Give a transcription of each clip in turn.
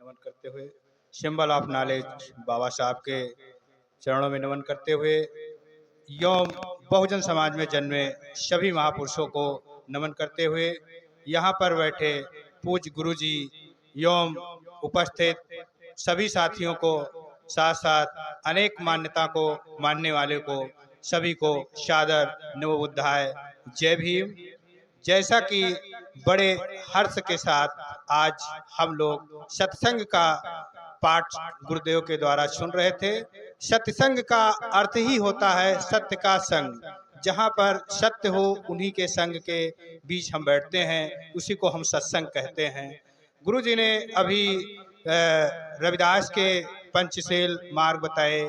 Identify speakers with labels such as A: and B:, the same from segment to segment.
A: नमन करते हुए, symbol of knowledge बाबा साहब के चरणों में नमन करते हुए, एवं बहुजन समाज में जन्मे सभी महापुरुषों को नमन करते हुए, यहाँ पर बैठे पूज्य गुरु जी एवं उपस्थित सभी साथियों को, साथ साथ अनेक मान्यता को मानने वाले को, सभी को सादर नमो बुद्धाय, जय भीम। जैसा कि बड़े हर्ष के साथ आज हम लोग सत्संग का पाठ गुरुदेव के द्वारा सुन रहे थे। सत्संग का अर्थ ही होता है सत्य का संग। जहाँ पर सत्य हो उन्हीं के संग के बीच हम बैठते हैं, उसी को हम सत्संग कहते हैं। गुरु जी ने अभी रविदास के पंचशील मार्ग बताए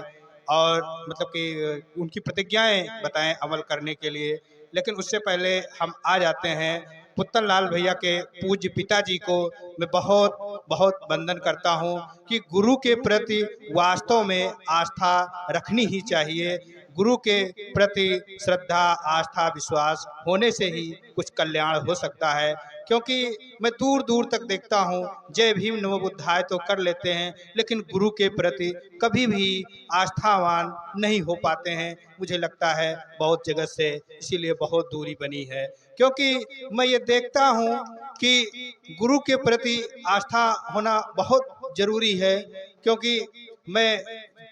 A: और मतलब कि उनकी प्रतिज्ञाएं बताएं अमल करने के लिए। लेकिन उससे पहले हम आ जाते हैं पुत्तन लाल भैया के पूज्य पिताजी को मैं बहुत बहुत वंदन करता हूं कि गुरु के प्रति वास्तव में आस्था रखनी ही चाहिए। गुरु के प्रति श्रद्धा, आस्था, विश्वास होने से ही कुछ कल्याण हो सकता है। क्योंकि मैं दूर दूर तक देखता हूँ जय भीम नमो बुद्धाय तो कर लेते हैं, लेकिन गुरु के प्रति कभी भी आस्थावान नहीं हो पाते हैं। मुझे लगता है बहुत जगह से इसीलिए बहुत दूरी बनी है। क्योंकि मैं ये देखता हूँ कि गुरु के प्रति आस्था होना बहुत जरूरी है। क्योंकि मैं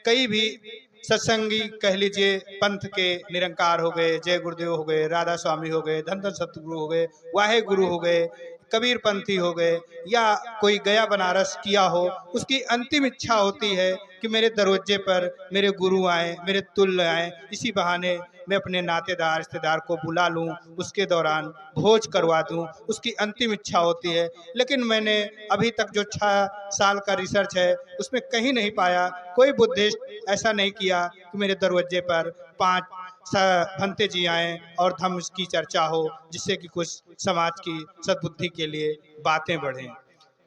A: कई भी सत्संगी कह लीजिए, पंथ के निरंकार हो गए, जय गुरुदेव हो गए, राधा स्वामी हो गए, धन धन सतगुरु हो गए, वाहे गुरु हो गए, कबीर पंथी हो गए, या कोई गया बनारस किया हो, उसकी अंतिम इच्छा होती है कि मेरे दरवाजे पर मेरे गुरु आए, मेरे तुल्य आए, इसी बहाने मैं अपने नातेदार रिश्तेदार को बुला लूं, उसके दौरान भोज करवा दूं, उसकी अंतिम इच्छा होती है। लेकिन मैंने अभी तक जो 6 साल का रिसर्च है उसमें कहीं नहीं पाया कोई बुद्धिस्ट ऐसा नहीं किया कि मेरे दरवाजे पर 5 भंते जी आए और धम्म की चर्चा हो, जिससे कि कुछ समाज की सद्बुद्धि के लिए बातें बढ़ें।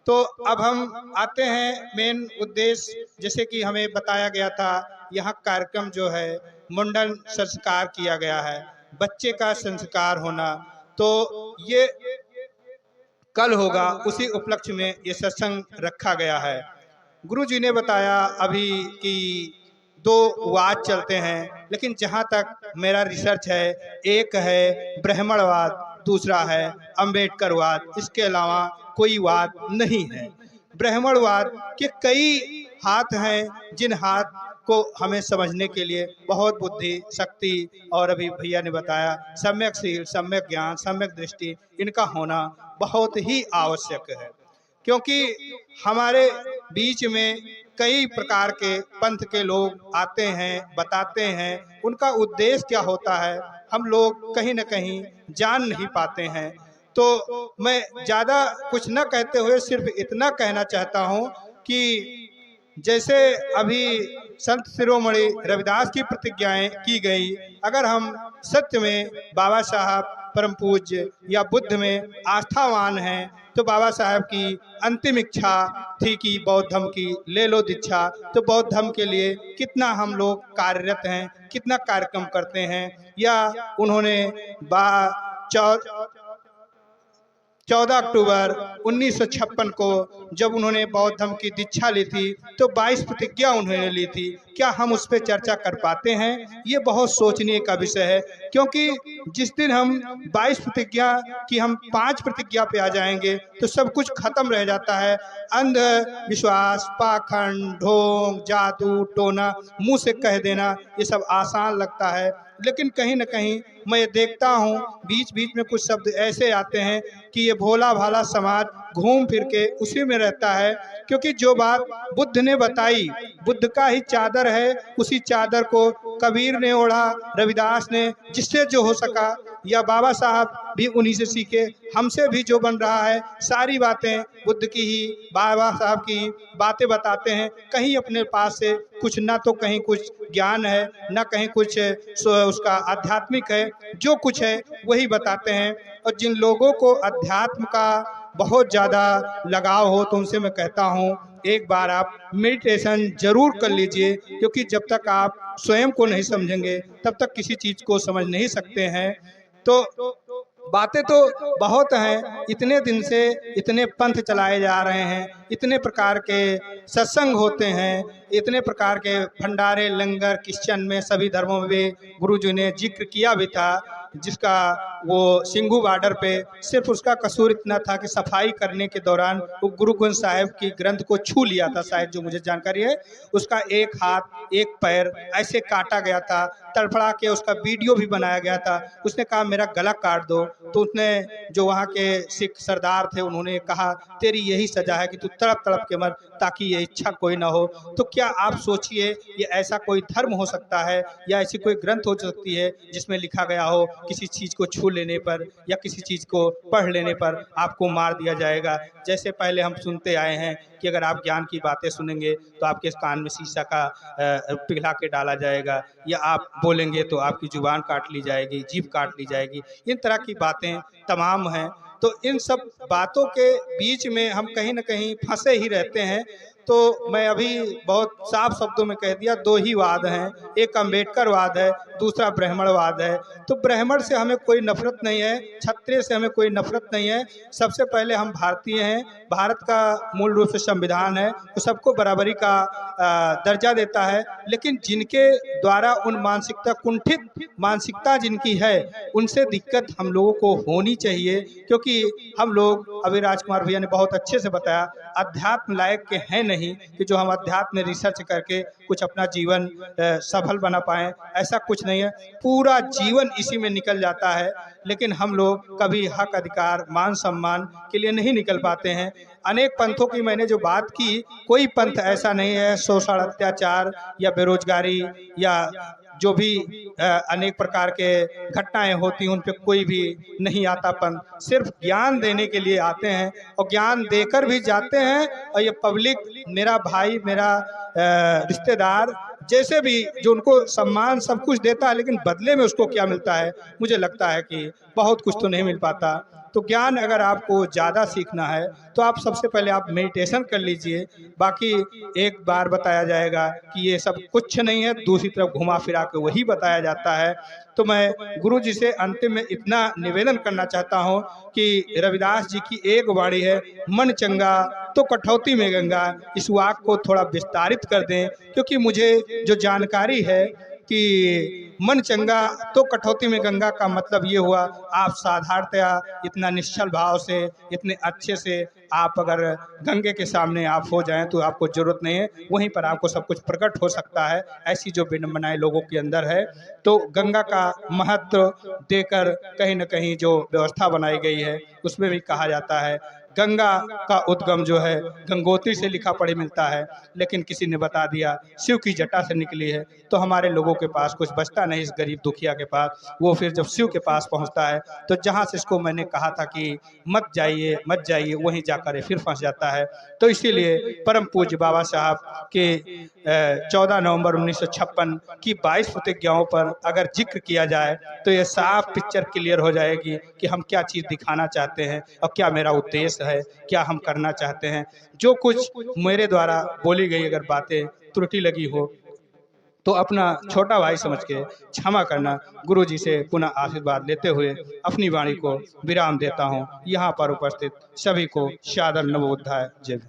A: तो अब हम आते हैं मेन उद्देश्य। जैसे कि हमें बताया गया था यहाँ कार्यक्रम जो है मुंडन संस्कार किया गया है, बच्चे का संस्कार होना, तो ये कल होगा, उसी उपलक्ष्य में ये सत्संग रखा गया है। गुरु जी ने बताया अभी कि 2 वाद चलते हैं, लेकिन जहाँ तक मेरा रिसर्च है, एक है ब्राह्मणवाद, दूसरा है अंबेडकरवाद, इसके अलावा कोई वाद नहीं है। ब्राह्मणवाद के कई हाथ हैं, जिन हाथ को हमें समझने के लिए बहुत बुद्धि, शक्ति और अभी भैया ने बताया सम्यक शील, सम्यक ज्ञान, सम्यक दृष्टि, इनका होना बहुत ही आवश्यक है। क्योंकि हमारे बीच में कई प्रकार के पंथ के लोग आते हैं, बताते हैं, उनका उद्देश्य क्या होता है हम लोग कहीं न कहीं जान नहीं पाते हैं। तो मैं ज़्यादा कुछ न कहते हुए सिर्फ इतना कहना चाहता हूँ कि जैसे अभी संत शिरोमणि रविदास की प्रतिज्ञाएं की गई, अगर हम सत्य में बाबा साहब परम पूज्य या बुद्ध में आस्थावान हैं, तो बाबा साहब की अंतिम इच्छा थी कि बौद्ध धर्म की ले लो दीक्षा। तो बौद्ध धर्म के लिए कितना हम लोग कार्यरत हैं, कितना कार्यक्रम करते हैं। या उन्होंने 14 अक्टूबर 1956 को जब उन्होंने बौद्ध धर्म की दीक्षा ली थी, तो 22 प्रतिज्ञा उन्होंने ली थी। क्या हम उस पर चर्चा कर पाते हैं? ये बहुत सोचने का विषय है। क्योंकि जिस दिन हम 22 प्रतिज्ञा की हम 5 प्रतिज्ञा पे आ जाएंगे तो सब कुछ खत्म रह जाता है। अंधविश्वास, पाखंड, ढोंग, जादू टोना मुंह से कह देना, ये सब आसान लगता है। लेकिन कहीं न कहीं मैं देखता हूँ बीच बीच में कुछ शब्द ऐसे आते हैं कि ये भोला भाला समाज घूम फिर के उसी में रहता है। क्योंकि जो बात बुद्ध ने बताई, बुद्ध का ही चादर है, उसी चादर को कबीर ने ओढ़ा, रविदास ने, जिससे जो हो सका, या बाबा साहब भी उन्हीं से सीखे। हमसे भी जो बन रहा है सारी बातें बुद्ध की ही, बाबा साहब की ही बातें बताते हैं। कहीं अपने पास से कुछ ना तो कहीं कुछ ज्ञान है, ना कहीं कुछ उसका आध्यात्मिक है, जो कुछ है वही बताते हैं। और जिन लोगों को अध्यात्म का बहुत ज़्यादा लगाव हो तो उनसे मैं कहता हूँ एक बार आप मेडिटेशन जरूर कर लीजिए। क्योंकि जब तक आप स्वयं को नहीं समझेंगे तब तक किसी चीज़ को समझ नहीं सकते हैं। तो बातें तो बहुत हैं, इतने दिन से इतने पंथ चलाए जा रहे हैं, इतने प्रकार के सत्संग होते हैं, इतने प्रकार के भंडारे लंगर क्रिश्चियन में सभी धर्मों में भी गुरु जी ने जिक्र किया भी था, जिसका वो सिंघू बॉर्डर पे सिर्फ उसका कसूर इतना था कि सफाई करने के दौरान वो गुरु ग्रंथ साहिब की ग्रंथ को छू लिया था, शायद जो मुझे जानकारी है। उसका एक हाथ एक पैर ऐसे काटा गया था, तड़फड़ा के उसका वीडियो भी बनाया गया था। उसने कहा मेरा गला काट दो, तो उसने जो वहाँ के सिख सरदार थे उन्होंने कहा तेरी यही सजा है कि तू तड़प तड़प के मर, ताकि ये इच्छा कोई ना हो। तो क्या आप सोचिए, ये ऐसा कोई धर्म हो सकता है या ऐसी कोई ग्रंथ हो सकती है जिसमें लिखा गया हो किसी चीज़ को छू लेने पर या किसी चीज़ को पढ़ लेने पर आपको मार दिया जाएगा। जैसे पहले हम सुनते आए हैं कि अगर आप ज्ञान की बातें सुनेंगे तो आपके कान में शीशा का पिघला के डाला जाएगा, या आप बोलेंगे तो आपकी जुबान काट ली जाएगी, जीभ काट ली जाएगी। इन तरह की बातें तमाम हैं। तो इन सब बातों के बीच में हम कहीं न कहीं फंसे ही रहते हैं। तो मैं अभी बहुत साफ शब्दों में कह दिया, दो ही वाद हैं, एक अम्बेडकरवाद है, दूसरा ब्राह्मणवाद है। तो ब्राह्मण से हमें कोई नफरत नहीं है, क्षत्रिय से हमें कोई नफरत नहीं है। सबसे पहले हम भारतीय हैं, भारत का मूल रूप से संविधान है तो सबको बराबरी का दर्जा देता है। लेकिन जिनके द्वारा उन मानसिकता कुंठित मानसिकता जिनकी है, उनसे दिक्कत हम लोगों को होनी चाहिए, क्योंकि हम लोग, अभी राजकुमार भैया ने बहुत अच्छे से बताया, अध्यात्म लायक के हैं नहीं कि जो हम अध्यात्म में रिसर्च करके कुछ अपना जीवन सफल बना पाएँ। ऐसा कुछ नहीं है, पूरा जीवन इसी में निकल जाता है। लेकिन हम लोग कभी हक अधिकार मान सम्मान के लिए नहीं निकल पाते हैं। अनेक पंथों की मैंने जो बात की, कोई पंथ ऐसा नहीं है शोषण अत्याचार या बेरोजगारी या जो भी अनेक प्रकार के घटनाएं होती हैं उन पे कोई भी नहीं आता पंथ। सिर्फ ज्ञान देने के लिए आते हैं और ज्ञान देकर भी जाते हैं। और ये पब्लिक, मेरा भाई, मेरा रिश्तेदार, जैसे भी जो उनको सम्मान सब कुछ देता है, लेकिन बदले में उसको क्या मिलता है, मुझे लगता है कि बहुत कुछ तो नहीं मिल पाता। तो ज्ञान अगर आपको ज़्यादा सीखना है तो आप सबसे पहले आप मेडिटेशन कर लीजिए। बाकी एक बार बताया जाएगा कि ये सब कुछ नहीं है, दूसरी तरफ घुमा फिरा के वही बताया जाता है। तो मैं गुरु जी से अंतिम में इतना निवेदन करना चाहता हूँ कि रविदास जी की एक वाणी है, मन चंगा तो कठौती में गंगा, इस वाक्य को थोड़ा विस्तारित कर दें, क्योंकि मुझे जो जानकारी है कि मन चंगा तो कठौती में गंगा का मतलब ये हुआ, आप साधारणतया इतना निश्चल भाव से, इतने अच्छे से आप अगर गंगे के सामने आप हो जाएं तो आपको ज़रूरत नहीं है, वहीं पर आपको सब कुछ प्रकट हो सकता है। ऐसी जो विडंबनाएं लोगों के अंदर है, तो गंगा का महत्व देकर कहीं न कहीं जो व्यवस्था बनाई गई है उसमें भी कहा जाता है गंगा का उद्गम जो है गंगोत्री से लिखा पढ़े मिलता है, लेकिन किसी ने बता दिया शिव की जटा से निकली है। तो हमारे लोगों के पास कुछ बचता नहीं, इस गरीब दुखिया के पास। वो फिर जब शिव के पास पहुंचता है तो जहां से इसको मैंने कहा था कि मत जाइए मत जाइए, वहीं जाकर ये फिर फंस जाता है। तो इसीलिए परम पूज्य बाबा साहब के 14 नवंबर 1956 की 22 प्रतिज्ञाओं पर अगर जिक्र किया जाए तो ये साफ पिक्चर क्लियर हो जाएगी कि हम क्या चीज़ दिखाना चाहते हैं और क्या मेरा उद्देश्य है, क्या हम करना चाहते हैं। जो कुछ मेरे द्वारा बोली गई अगर बातें त्रुटि लगी हो तो अपना छोटा भाई समझ के क्षमा करना। गुरु जी से पुनः आशीर्वाद लेते हुए अपनी वाणी को विराम देता हूँ। यहाँ पर उपस्थित सभी को सादर नमोध्याय। जय।